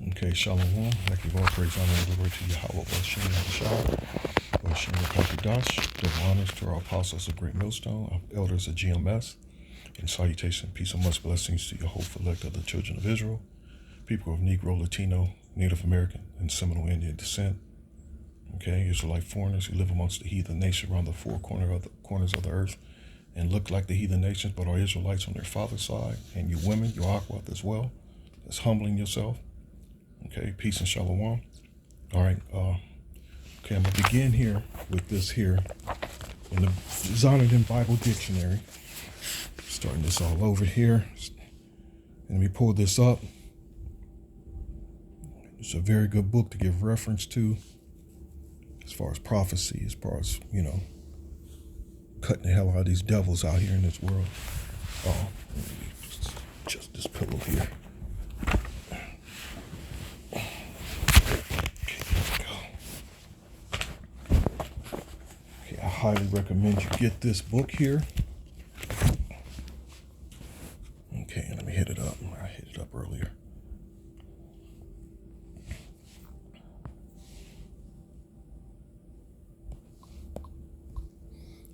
Okay, Shalom. I give all praise, honor, and glory to Yahweh, Bashem, Yahshua, Bashem, Yahdash. Give honors to our apostles of Great Millstone, our elders of GMS, and salutation, peace, and much blessings to your whole elect of the children of Israel, people of Negro, Latino, Native American, and Seminole Indian descent. Okay, Israelite foreigners who live amongst the heathen nation around the four corners of the earth and look like the heathen nations, but are Israelites on their father's side, and you women, you Aquath as well, that's humbling yourself. Okay, peace and shalom. All right, okay, I'm going to begin here with this here in the Zondervan Bible Dictionary. Starting this all over here. And let me pull this up. It's a very good book to give reference to as far as prophecy, as far as, cutting the hell out of these devils out here in this world. Oh, let me just this pillow here. I highly recommend you get this book here. Okay, let me hit it up. I hit it up earlier.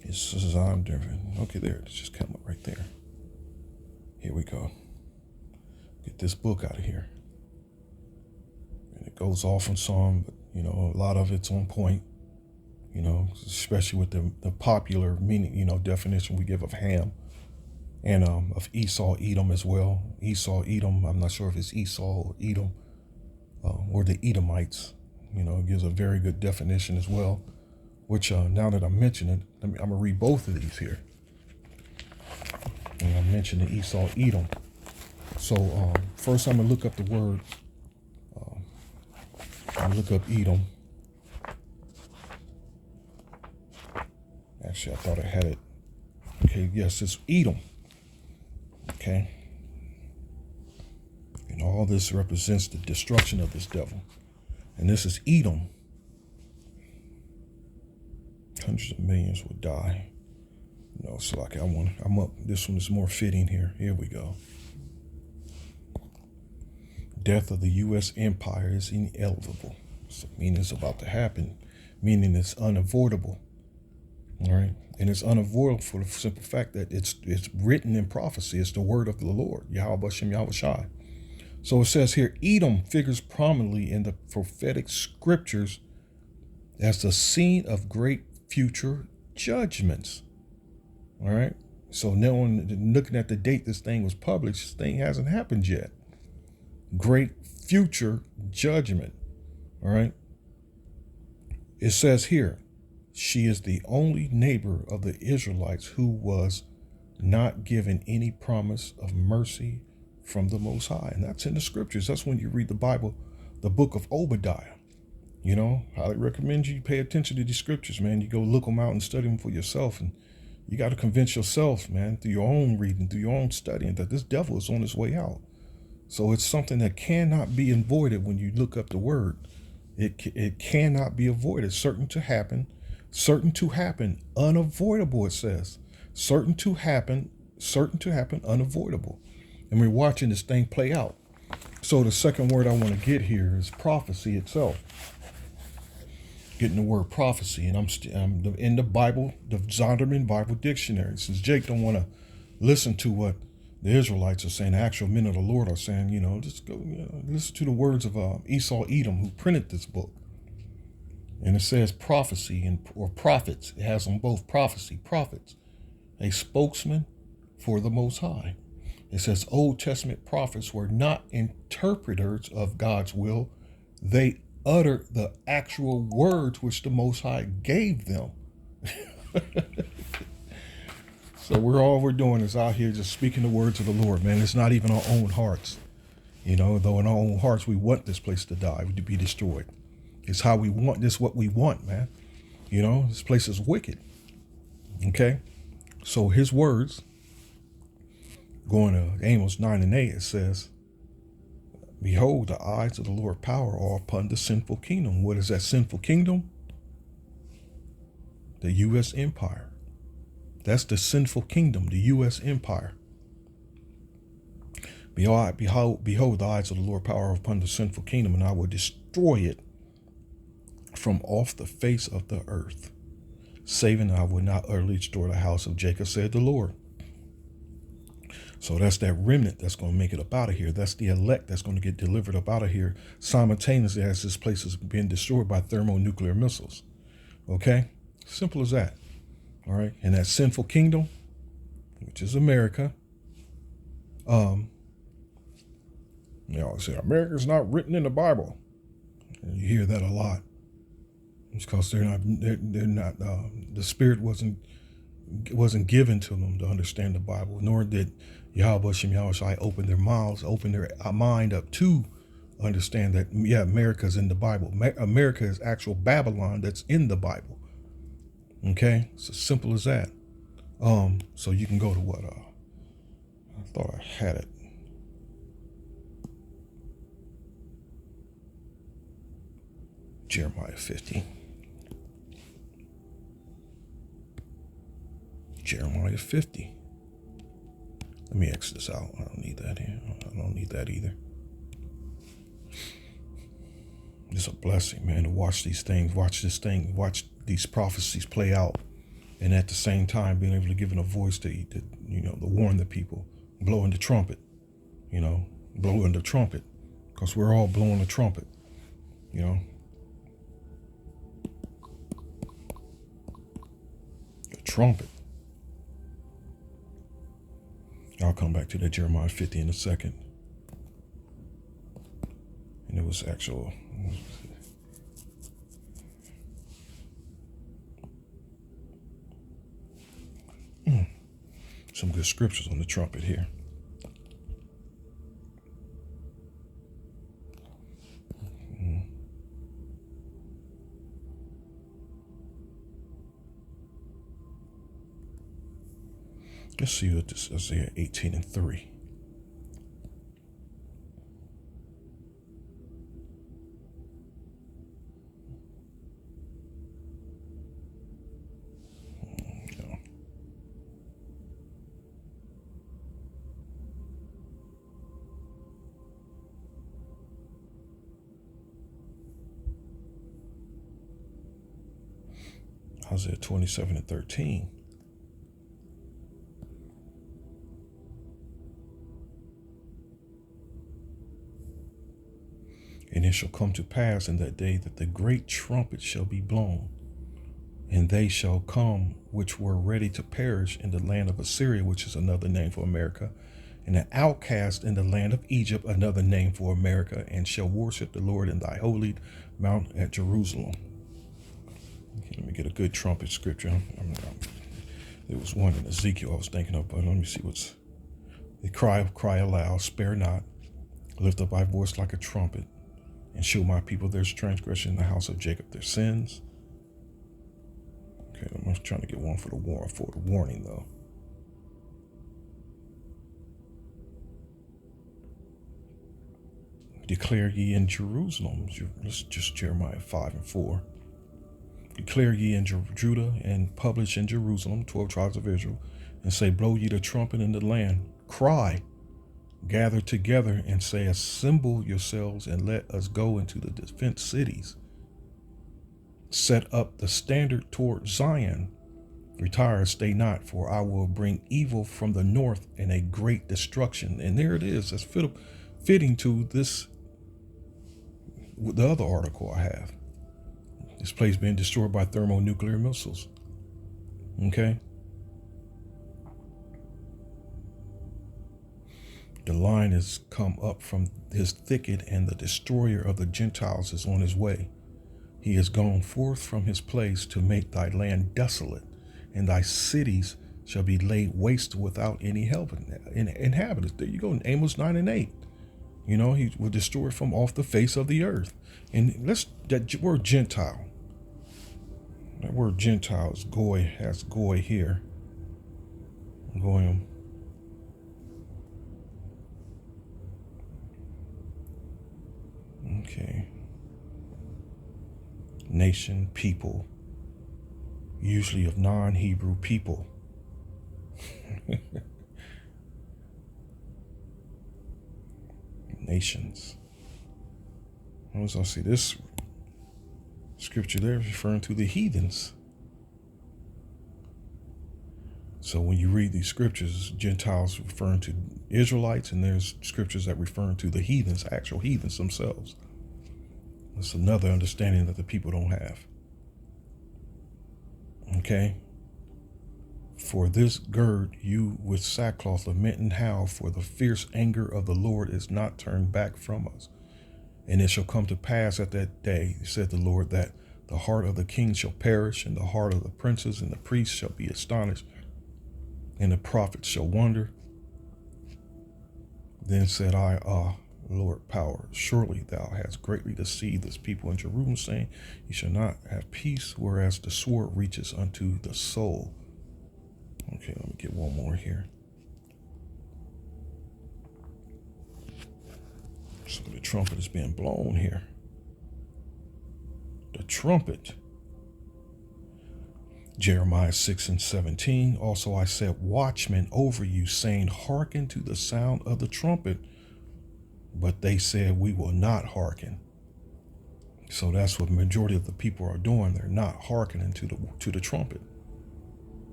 This is Zondervan. Okay, there. It's just come up right there. Here we go. Get this book out of here. And it goes off on some, but, a lot of it's on point. Especially with the popular meaning, definition we give of Ham and of Esau, Edom as well. Esau, Edom, I'm not sure if it's Esau or Edom or the Edomites. It gives a very good definition as well, which now that I'm mentioning it, I'm going to read both of these here. And I mentioned the Esau, Edom. So first I'm going to look up the word. I'm going to look up Edom. Actually, I thought I had it. Okay, yes, it's Edom. Okay. And all this represents the destruction of this devil. And this is Edom. Hundreds of millions would die. So like I'm up. This one is more fitting here. Here we go. Death of the U.S. empire is inevitable. So meaning it's about to happen. Meaning it's unavoidable. All right. And it's unavoidable for the simple fact that it's written in prophecy. It's the word of the Lord, Yahweh Bashem Yahushai. So it says here, Edom figures prominently in the prophetic scriptures as the scene of great future judgments. All right. So now looking at the date this thing was published, this thing hasn't happened yet. Great future judgment. All right. It says here, she is the only neighbor of the Israelites who was not given any promise of mercy from the Most High. And that's in the scriptures. That's when you read the Bible, the book of Obadiah. Highly recommend you pay attention to these scriptures, man. You go look them out and study them for yourself. And you got to convince yourself, man, through your own reading, through your own studying, that this devil is on his way out. So it's something that cannot be avoided when you look up the word. It cannot be avoided. Certain to happen, unavoidable, it says. Certain to happen, unavoidable. And we're watching this thing play out. So the second word I want to get here is prophecy itself. Getting the word prophecy, and I'm in the Bible, the Zondervan Bible Dictionary. Since Jake don't want to listen to what the Israelites are saying, the actual men of the Lord are saying, just go listen to the words of Esau, Edom, who printed this book. And it says prophecy or prophets. It has on both prophecy, prophets, a spokesman for the Most High. It says Old Testament prophets were not interpreters of God's will. They uttered the actual words which the Most High gave them. So all we're doing is out here just speaking the words of the Lord, man. It's not even our own hearts. Though in our own hearts we want this place to die, to be destroyed. It's how we want this, what we want, man. This place is wicked. Okay? So his words, going to Amos 9:8, it says, behold, the eyes of the Lord power are upon the sinful kingdom. What is that sinful kingdom? The U.S. empire. That's the sinful kingdom, the U.S. empire. Behold, the eyes of the Lord power upon the sinful kingdom, and I will destroy it from off the face of the earth, saving I will not utterly destroy the house of Jacob, said the Lord. So that's that remnant that's going to make it up out of here. That's the elect that's going to get delivered up out of here simultaneously as this place is being destroyed by thermonuclear missiles. Okay? Simple as that. All right? And that sinful kingdom, which is America, they always say, America's not written in the Bible. And you hear that a lot. It's because they're not, the Spirit wasn't given to them to understand the Bible, nor did Yahweh Shem Yahushai open their mouths, open their mind up to understand that, yeah, America's in the Bible. America is actual Babylon that's in the Bible. Okay? It's as simple as that. So you can go to what? I thought I had it. Jeremiah 50. Jeremiah 50. Let me X this out. I don't need that here. I don't need that either. It's a blessing, man, to watch these things, watch these prophecies play out, and at the same time being able to give it a voice to warn the people, blowing the trumpet, blowing the trumpet, because we're all blowing the trumpet, The trumpet. I'll come back to that Jeremiah 50 in a second. And it was actual. Some good scriptures on the trumpet here. Let's see what this is. Isaiah 18:3. Isaiah 27:13. And it shall come to pass in that day that the great trumpet shall be blown, and they shall come which were ready to perish in the land of Assyria, which is another name for America, and the outcast in the land of Egypt, another name for America, and shall worship the Lord in thy holy mount at Jerusalem. Okay, let me get a good trumpet scripture. There was one in Ezekiel I was thinking of, but let me see what's. They cry aloud, spare not, lift up thy voice like a trumpet, and show my people their transgression, in the house of Jacob their sins. Okay, I'm trying to get one for the warning though. Declare ye in Jerusalem. Let's just Jeremiah 5:4. Declare ye in Judah, and publish in Jerusalem, 12 tribes of Israel, and say, blow ye the trumpet in the land. Cry, gather together, and say, assemble yourselves, and let us go into the defense cities. Set up the standard toward Zion. Retire, stay not, for I will bring evil from the north and a great destruction. And there it is. That's fitting to this, the other article I have. This place being destroyed by thermonuclear missiles. Okay? The lion has come up from his thicket, and the destroyer of the Gentiles is on his way. He is gone forth from his place to make thy land desolate, and thy cities shall be laid waste without any help in inhabitants. There you go, in Amos 9:8. He will destroy from off the face of the earth. And that word Gentile. That word Gentile is goy, has goy here. Goyim. Okay. Nation, people, usually of non-Hebrew people. nations. Notice I see this scripture there referring to the heathens. So when you read these scriptures, Gentiles referring to Israelites, and there's scriptures that referring to the heathens, actual heathens themselves. That's another understanding that the people don't have. Okay? For this gird you with sackcloth, lament and howl, for the fierce anger of the Lord is not turned back from us. And it shall come to pass at that day, said the Lord, that the heart of the king shall perish, and the heart of the princes and the priests shall be astonished, and the prophets shall wonder. Then said I, Lord power, surely thou hast greatly deceived this people in Jerusalem, saying, ye shall not have peace, whereas the sword reaches unto the soul. Okay, let me get one more here. So the trumpet is being blown here. The trumpet. Jeremiah 6:17. Also I set watchmen over you, saying, hearken to the sound of the trumpet. But they said, we will not hearken. So that's what the majority of the people are doing. They're not hearkening to the trumpet.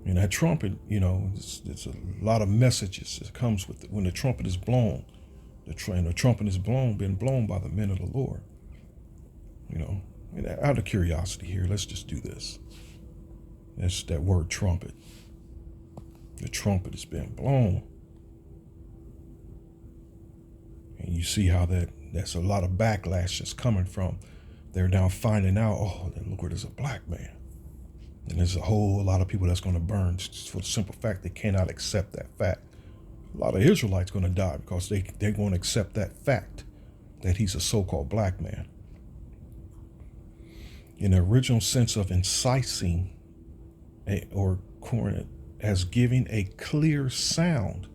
And that trumpet, it's a lot of messages that comes with it when the trumpet is blown. The trumpet is been blown by the men of the Lord. Out of curiosity here, let's just do this. That's that word trumpet. The trumpet has been blown. And you see how that's a lot of backlash that's coming from. They're now finding out, the Lord is a black man. And there's a whole lot of people that's going to burn for the simple fact they cannot accept that fact. A lot of Israelites going to die because they're going to accept that fact that he's a so-called black man. In the original sense of incising or cornet as giving a clear sound.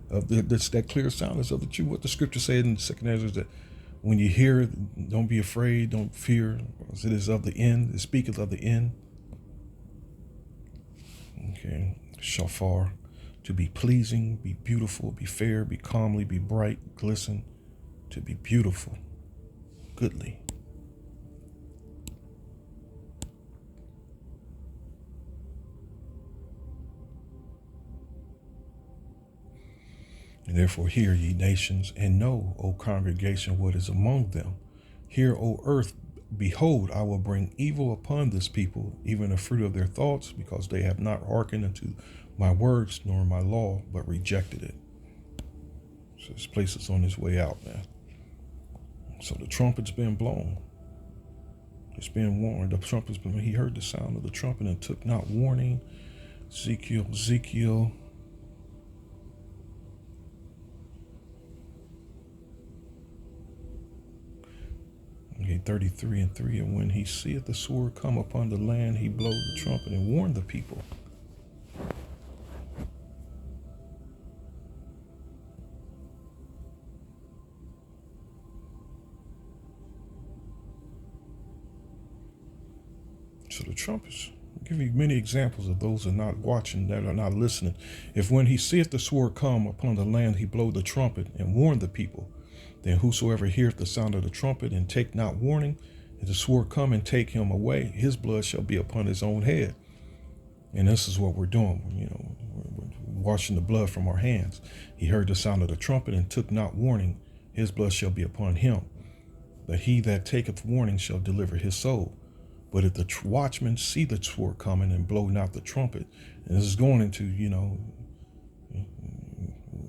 That clear sound is of the truth. What the scripture said in 2 Ezra is that when you hear it, don't be afraid, don't fear, because it is of the end. It speaketh of the end. Okay. Shofar, to be pleasing, be beautiful, be fair, be calmly, be bright, glisten, to be beautiful, goodly. And therefore hear, ye nations, and know, O congregation, what is among them. Hear, O earth, behold, I will bring evil upon this people, even the fruit of their thoughts, because they have not hearkened unto my words nor my law, but rejected it. So this place is on its way out, man. So the trumpet's been blown. It's been warned. The trumpet's been, he heard the sound of the trumpet and took not warning. Ezekiel. Okay, 33:3. And when he seeth the sword come upon the land, he blowed the trumpet and warned the people. So the trumpets, I'll give you many examples of those that are not watching, that are not listening. If when he seeth the sword come upon the land, he blow the trumpet and warn the people, then whosoever heareth the sound of the trumpet and take not warning, if the sword come and take him away, his blood shall be upon his own head. And this is what we're doing, we're washing the blood from our hands. He heard the sound of the trumpet and took not warning, his blood shall be upon him. But he that taketh warning shall deliver his soul. But if the watchmen see the sword coming and blow not the trumpet, and this is going into,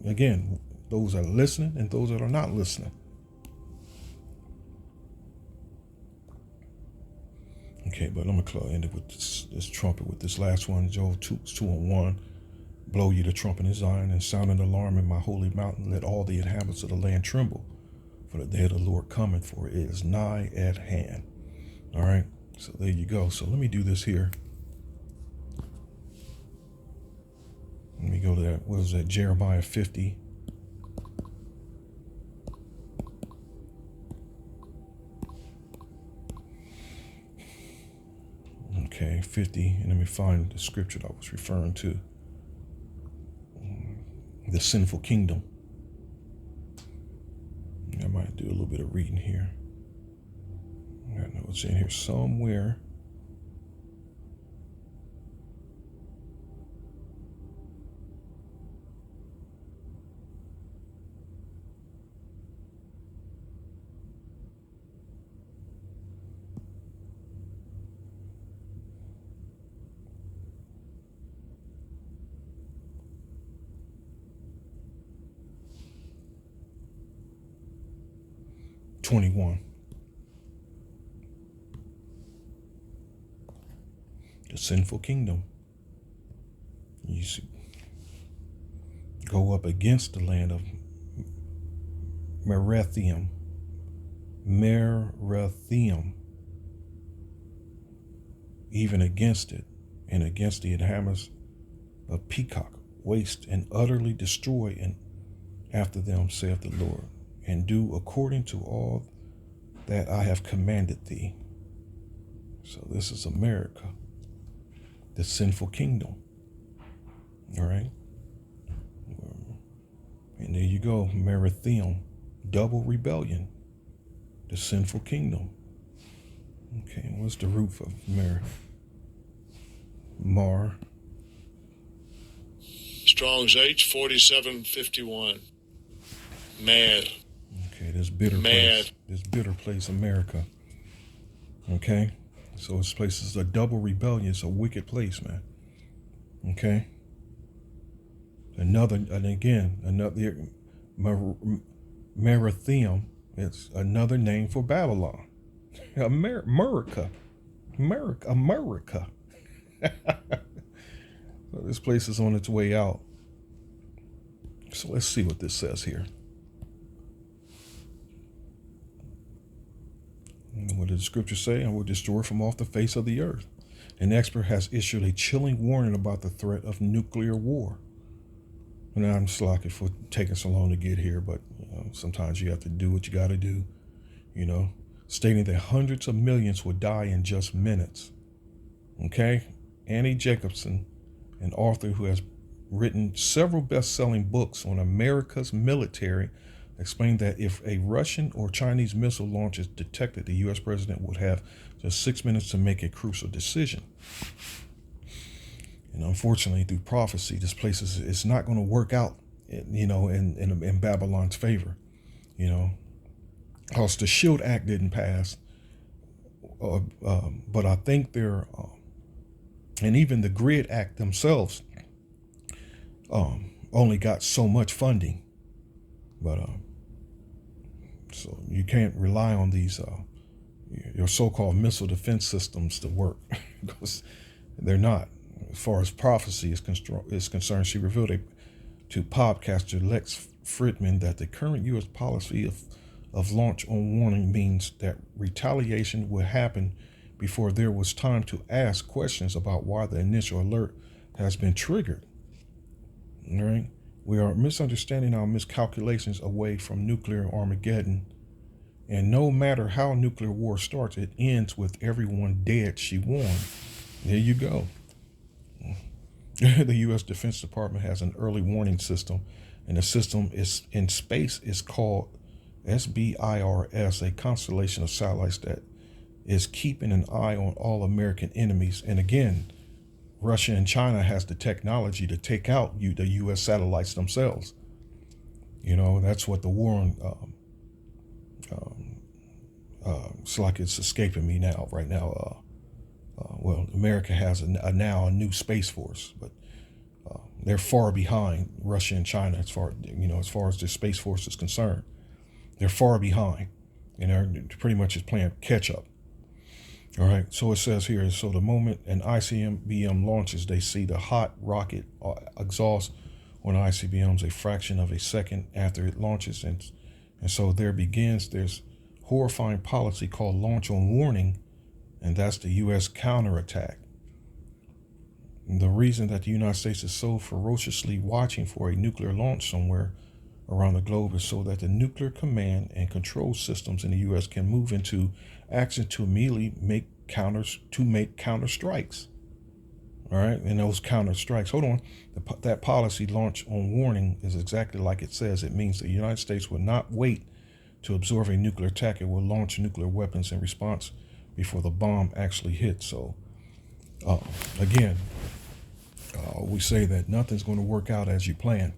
again, those that are listening and those that are not listening. Okay, but I'm going to end it with this trumpet, with this last one, Joel 2:1. Blow ye the trumpet in Zion and sound an alarm in my holy mountain. Let all the inhabitants of the land tremble, for the day of the Lord cometh, for it is nigh at hand. All right. So there you go. So let me do this here. Let me go to that. What is that? Jeremiah 50. Okay, 50. And let me find the scripture that I was referring to. The sinful kingdom. do a little bit of reading here. I know it's in here somewhere. '21. The sinful kingdom. You see, go up against the land of Merathium. Even against it, and against the inhabitants of Peacock, waste and utterly destroy and after them, saith the Lord, and do according to all that I have commanded thee. So this is America, the sinful kingdom. All right. And there you go, Merathium, double rebellion, the sinful kingdom. Okay, what's the root of Mar? Strong's H4751. Mad. Okay, this bitter place. This bitter place, America. Okay? So this place is a double rebellion. It's a wicked place, man. Okay? Another Merathium, it's another name for Babylon. America. So this place is on its way out. So let's see what this says here. What did the scripture say? I will destroy from off the face of the earth. An expert has issued a chilling warning about the threat of nuclear war. And I'm slacking for taking so long to get here, but sometimes you have to do what you got to do, stating that hundreds of millions would die in just minutes. Okay? Annie Jacobson, an author who has written several best-selling books on America's military, explained that if a Russian or Chinese missile launch is detected, the U.S. president would have just 6 minutes to make a crucial decision. And unfortunately, through prophecy, this place is not going to work out, in Babylon's favor, because the SHIELD Act didn't pass. But I think and even the GRID Act themselves only got so much funding. But so you can't rely on these your so-called missile defense systems to work because they're not. As far as prophecy is concerned, she revealed to podcaster Lex Fridman that the current U.S. policy of launch on warning means that retaliation will happen before there was time to ask questions about why the initial alert has been triggered. All right? We are misunderstanding our miscalculations away from nuclear Armageddon. And no matter how nuclear war starts, it ends with everyone dead, she warned. There you go. The U.S. Defense Department has an early warning system, and the system is in space is called SBIRS, a constellation of satellites that is keeping an eye on all American enemies. And again, Russia and China has the technology to take out the U.S. satellites themselves. That's what the war on, it's like it's escaping me right now. Well, America has now a new space force, but they're far behind Russia and China as far as their space force is concerned. They're far behind, and they're pretty much just playing catch up. All right, so it says here, so the moment an ICBM launches, they see the hot rocket exhaust on ICBMs a fraction of a second after it launches. And so there begins this horrifying policy called launch on warning, and that's the U.S. counterattack. And the reason that the United States is so ferociously watching for a nuclear launch somewhere around the globe is so that the nuclear command and control systems in the U.S. can move into action to immediately make counter strikes. All right, and those counter strikes. Hold on, that policy launch on warning is exactly like it says. It means the United States will not wait to absorb a nuclear attack, it will launch nuclear weapons in response before the bomb actually hits. So, again, we say that nothing's going to work out as you plan.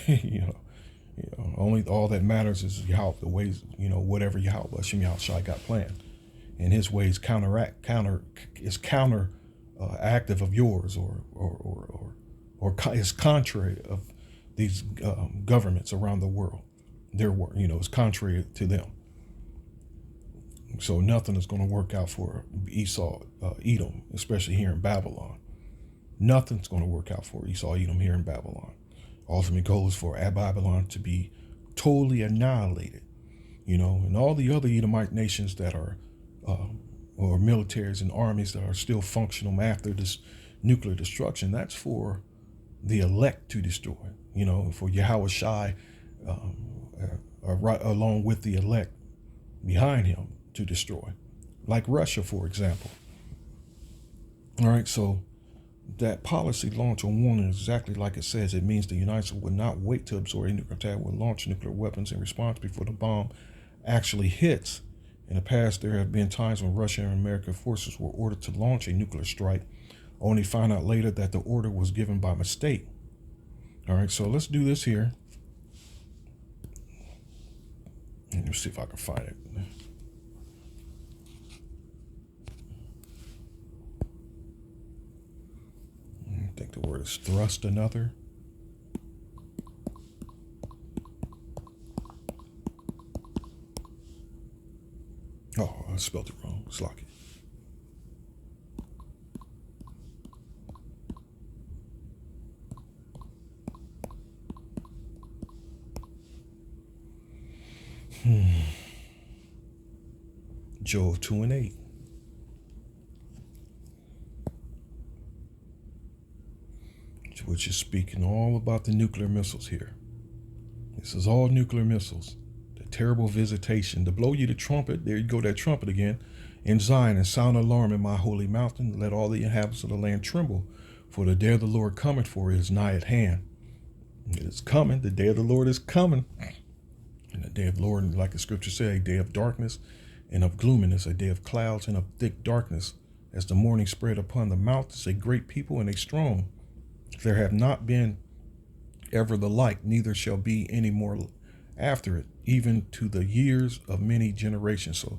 you know, only all that matters is how the ways, whatever Yahweh Hashem Yahushai got planned, and His ways counter active of yours, or is contrary of these governments around the world. Their work, is contrary to them. So nothing is going to work out for Esau, Edom, especially here in Babylon. Nothing's going to work out for Esau, Edom here in Babylon. Ultimate goal is for Babylon to be totally annihilated, and all the other Edomite nations that are, or militaries and armies that are still functional after this nuclear destruction. That's for the elect to destroy, for Yahweh Shai, right along with the elect behind him to destroy, like Russia, for example. All right, so that policy launch on warning is exactly like it says. It means the United States would not wait to absorb a nuclear attack, will launch nuclear weapons in response before the bomb actually hits. In the past, there have been times when Russian and American forces were ordered to launch a nuclear strike, only find out later that the order was given by mistake. All right, so let's do this here. Let me see if I can find it. I think the word is thrust another. Oh, I spelled it wrong. It's like it. Joel 2:8. Which is speaking all about the nuclear missiles here. This is all nuclear missiles. The terrible visitation, to blow you the trumpet, there you go, that trumpet again, in Zion, and sound alarm in my holy mountain. Let all the inhabitants of the land tremble, for the day of the Lord cometh, for it is nigh at hand. It is coming. The day of the Lord is coming. And the day of the Lord, like the scripture said, a day of darkness and of gloominess, a day of clouds and of thick darkness. As the morning spread upon the mountains, a great people and a strong. There have not been ever the like, neither shall be any more after it, even to the years of many generations. So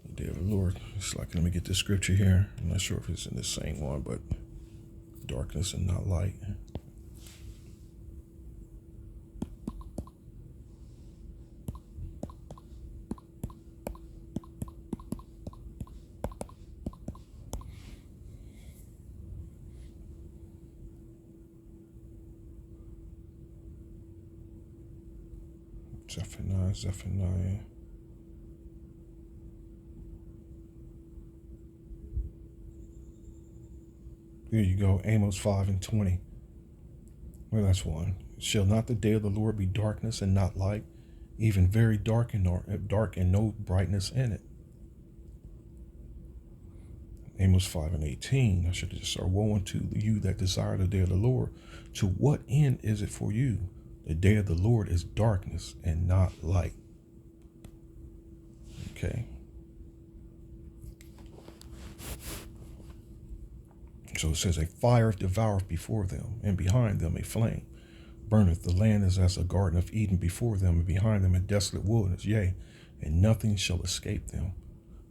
the day of the Lord, it's like, let me get this scripture here. I'm not sure if it's in the same one, but darkness and not light. Zephaniah. There you go, Amos 5:20. Well, that's one. Shall not the day of the Lord be darkness and not light, even very dark and no brightness in it? Amos 5:18. I should have just started. Woe unto you that desire the day of the Lord. To what end is it for you? The day of the Lord is darkness and not light. Okay. So it says, a fire devoureth before them, and behind them a flame burneth. The land is as a garden of Eden before them, and behind them a desolate wilderness. Yea, and nothing shall escape them.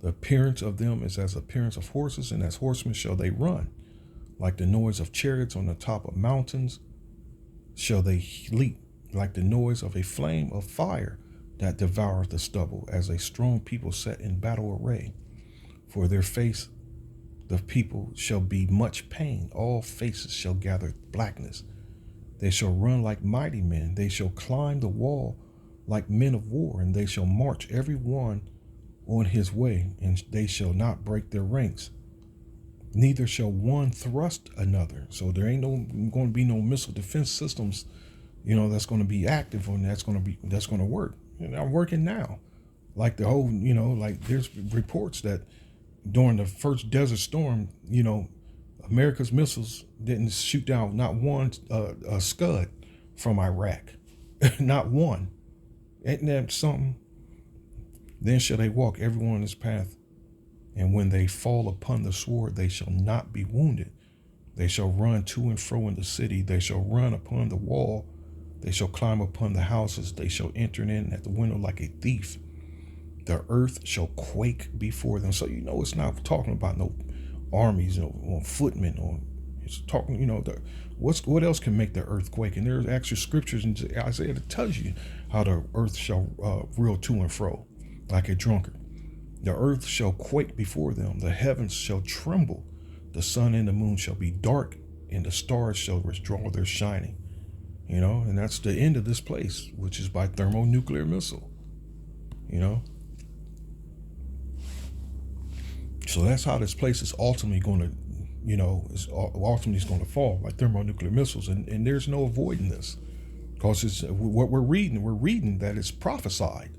The appearance of them is as appearance of horses, and as horsemen shall they run. Like the noise of chariots on the top of mountains shall they leap, like the noise of a flame of fire that devoureth the stubble, as a strong people set in battle array. For their face the people shall be much pain, all faces shall gather blackness. They shall run like mighty men, they shall climb the wall like men of war, and they shall march every one on his way, and they shall not break their ranks. Neither shall one thrust another. So there ain't going to be no missile defense systems, that's going to be active, and that's going to work. I'm working now. Like the whole, like there's reports that during the first Desert Storm, America's missiles didn't shoot down not one Scud from Iraq, not one. Ain't that something? Then shall they walk every one in his path, and when they fall upon the sword, they shall not be wounded. They shall run to and fro in the city. They shall run upon the wall. They shall climb upon the houses. They shall enter in at the window like a thief. The earth shall quake before them. So it's not talking about no armies or footmen, or it's talking, what else can make the earth quake? And there's actual scriptures in Isaiah that tells you how the earth shall reel to and fro like a drunkard. The earth shall quake before them. The heavens shall tremble. The sun and the moon shall be dark, and the stars shall withdraw their shining. And that's the end of this place, which is by thermonuclear missile. So that's how this place is ultimately going to, ultimately going to fall, like thermonuclear missiles. And there's no avoiding this, because it's what we're reading. We're reading that it's prophesied.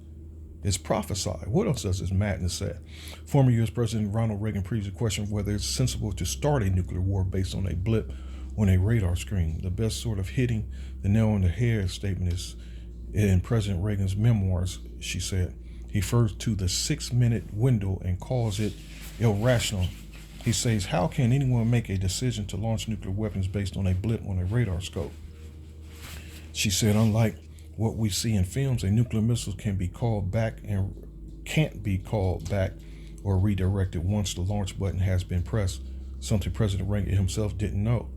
It's prophesied. What else does this madness say? Former U.S. President Ronald Reagan previously questioned whether it's sensible to start a nuclear war based on a blip on a radar screen. The best sort of hitting the nail on the head statement is in President Reagan's memoirs. She said he refers to the 6-minute window and calls it irrational. He says, how can anyone make a decision to launch nuclear weapons based on a blip on a radar scope? She said, unlike what we see in films, a nuclear missile can be called back and can't be called back or redirected once the launch button has been pressed, something President Reagan himself didn't know.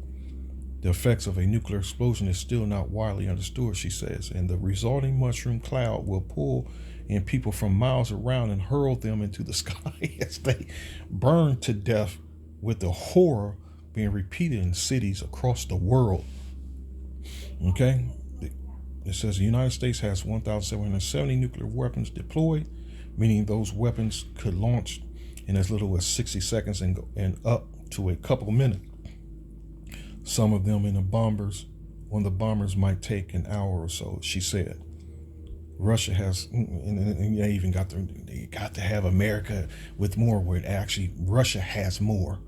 The effects of a nuclear explosion is still not widely understood, she says, and the resulting mushroom cloud will pull in people from miles around and hurl them into the sky as they burn to death, with the horror being repeated in cities across the world. Okay? It says the United States has 1,770 nuclear weapons deployed, meaning those weapons could launch in as little as 60 seconds and up to a couple of minutes. Some of them in the bombers, on the bombers might take an hour or so, she said. Russia has, and they even got to have America with more, where Russia has more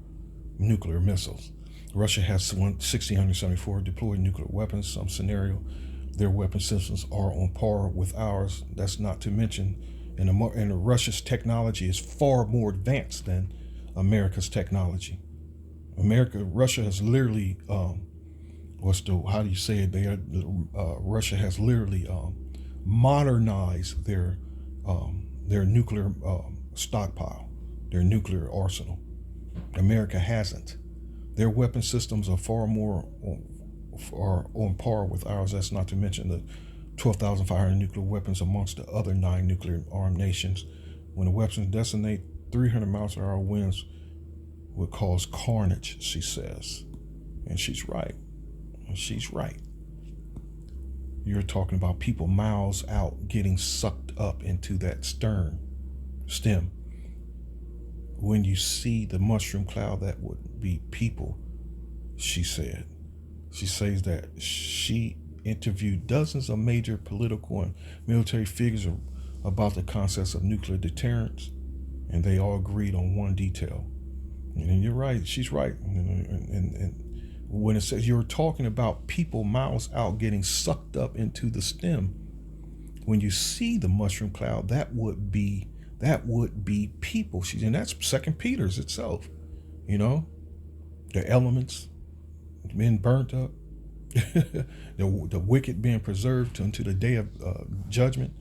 nuclear missiles. Russia has 1,674 deployed nuclear weapons. Some scenario, their weapon systems are on par with ours. That's not to mention, and Russia's technology is far more advanced than America's technology. Russia has literally, Russia has literally modernized their nuclear stockpile, their nuclear arsenal. America hasn't. Their weapon systems are far more are on par with ours. That's not to mention the 12,500 nuclear weapons amongst the other 9 nuclear armed nations. When the weapons designate 300 miles per hour winds would cause carnage, she says. And she's right. She's right. You're talking about people miles out getting sucked up into that stem. When you see the mushroom cloud, that would be people, she said. She says that she interviewed dozens of major political and military figures about the concepts of nuclear deterrence, and they all agreed on one detail. And you're right, she's right. And when it says you're talking about people miles out getting sucked up into the stem, when you see the mushroom cloud, that would be people. And that's 2 Peter's itself. The elements being burnt up, the wicked being preserved unto the day of judgment,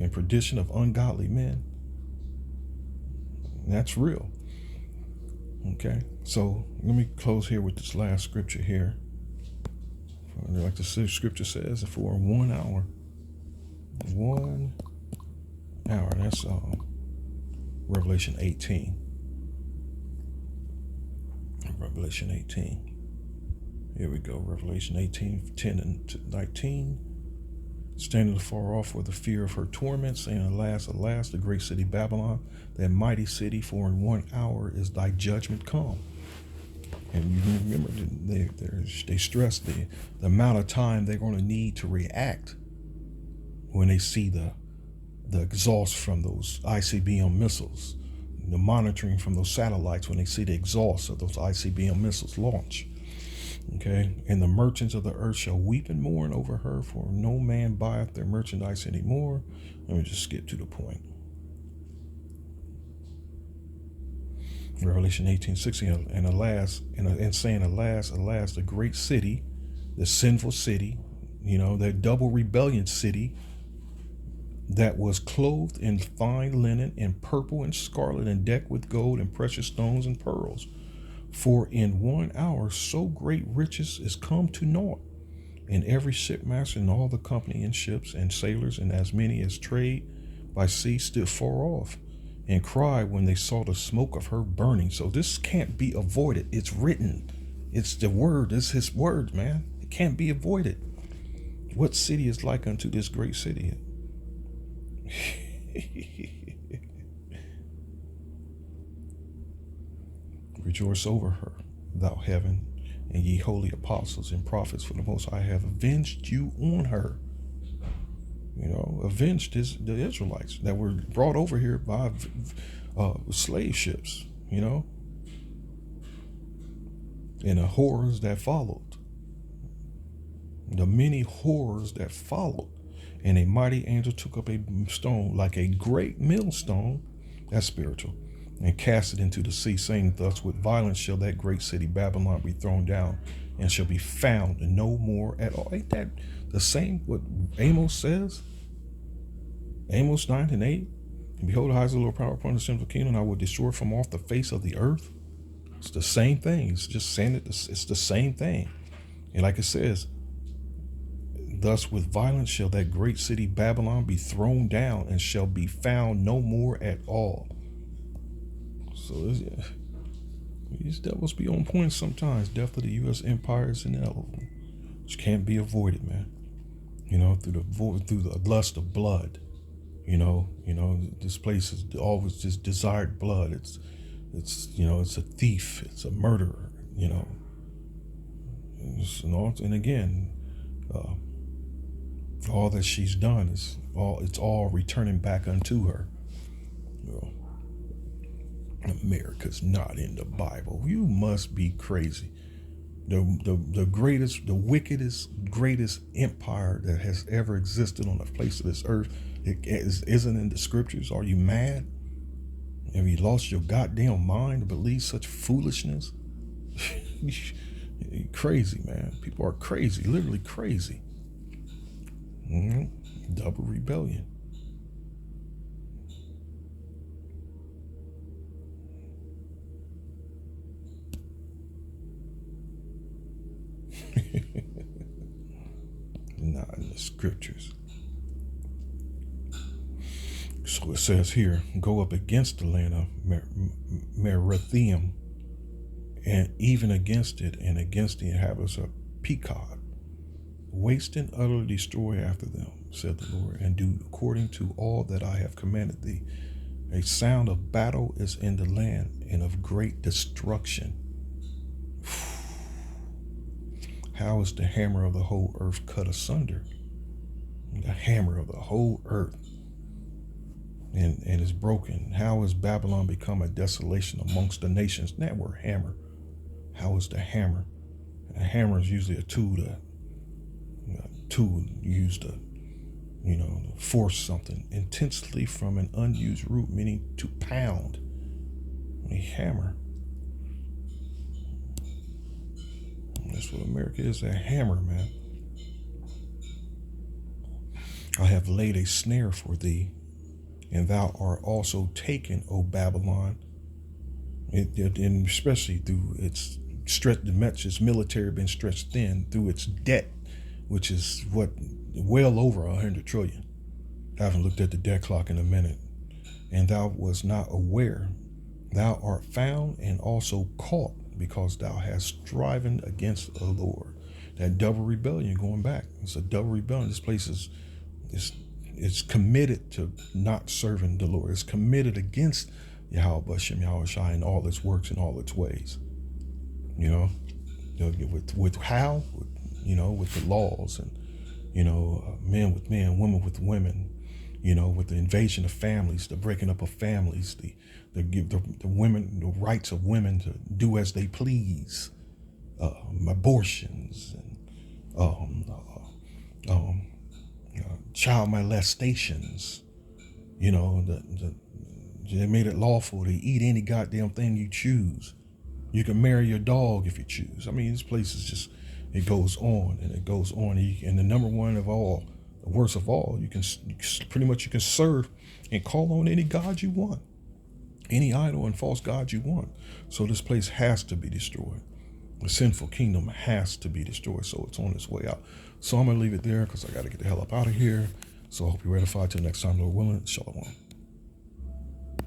and perdition of ungodly men. That's real. Okay, so let me close here with this last scripture here. Like the scripture says, for 1 hour. 1 hour. That's Revelation 18. Revelation 18. Here we go. Revelation 18, 10 and 19. Standing afar off with the fear of her torment, saying, alas, alas, the great city Babylon, that mighty city, for in 1 hour is thy judgment come. And you remember, they stress the amount of time they're going to need to react when they see the exhaust from those ICBM missiles, the monitoring from those satellites when they see the exhaust of those ICBM missiles launch. Okay. And the merchants of the earth shall weep and mourn over her, for no man buyeth their merchandise anymore. Let me just skip to the point. Revelation 18:16, and alas, and saying, alas, alas, the great city, the sinful city, that double rebellion city, that was clothed in fine linen and purple and scarlet and decked with gold and precious stones and pearls. For in 1 hour so great riches is come to naught, and every shipmaster and all the company in ships and sailors and as many as trade by sea stood far off and cried when they saw the smoke of her burning. So this can't be avoided. It's written. It's the word. It's his word, man. It can't be avoided. What city is like unto this great city? Rejoice over her, thou heaven, and ye holy apostles and prophets, for the Most High have avenged you on her. Avenged the Israelites that were brought over here by slave ships, and the horrors that followed. The many horrors that followed. And a mighty angel took up a stone like a great millstone, that's spiritual, and cast it into the sea, saying, thus with violence shall that great city Babylon be thrown down, and shall be found no more at all. Ain't that the same what Amos says? Amos 9:8. And behold, the highest of the Lord power upon the sinful kingdom, I will destroy from off the face of the earth. It's the same thing. It's just saying that it's the same thing. And like it says, thus with violence shall that great city Babylon be thrown down, and shall be found no more at all. So these devils be on point sometimes. Death of the U.S. empire is inevitable, which can't be avoided, man. Through the lust of blood. This place is always just desired blood. It's a thief. It's a murderer. And again, all that she's done it's all returning back unto her. America's not in the Bible. You must be crazy. The greatest, the wickedest, greatest empire that has ever existed on the face of this earth isn't in the scriptures. Are you mad? Have you lost your goddamn mind to believe such foolishness? Crazy, man. People are crazy, literally crazy. Double rebellion. Not in the scriptures. So it says here, go up against the land of Merathaim, and even against it, and against the inhabitants of Pekod. Waste and utterly destroy after them, said the Lord, and do according to all that I have commanded thee. A sound of battle is in the land, and of great destruction. How is the hammer of the whole earth cut asunder? The hammer of the whole earth, and is broken. How is Babylon become a desolation amongst the nations? That word hammer. How is the hammer? A hammer is usually a tool used to force something intensely from an unused root, meaning to pound. A hammer. That's what America is, a hammer, man. I have laid a snare for thee, and thou art also taken, O Babylon. And especially through its its military been stretched thin through its debt, which is well over 100 trillion. I haven't looked at the debt clock in a minute. And thou was not aware. Thou art found and also caught, because thou hast striven against the Lord. That double rebellion going back. It's a double rebellion. This place is committed to not serving the Lord. It's committed against Yahweh Bashem Yahweh Shai and all its works and all its ways. With how? With the laws and, men with men, women with women, with the invasion of families, the breaking up of families, the women, the rights of women to do as they please, abortions and child molestations. You know, they made it lawful to eat any goddamn thing you choose. You can marry your dog if you choose. I mean, this place is just, it goes on and it goes on. And the number one of all, the worst of all, you can pretty much, you can serve and call on any god you want, any idol and false god you want. So this place has to be destroyed. The sinful kingdom has to be destroyed. So it's on its way out. So I'm going to leave it there because I got to get the hell up out of here. So I hope you're edified till next time, Lord willing. Shalom.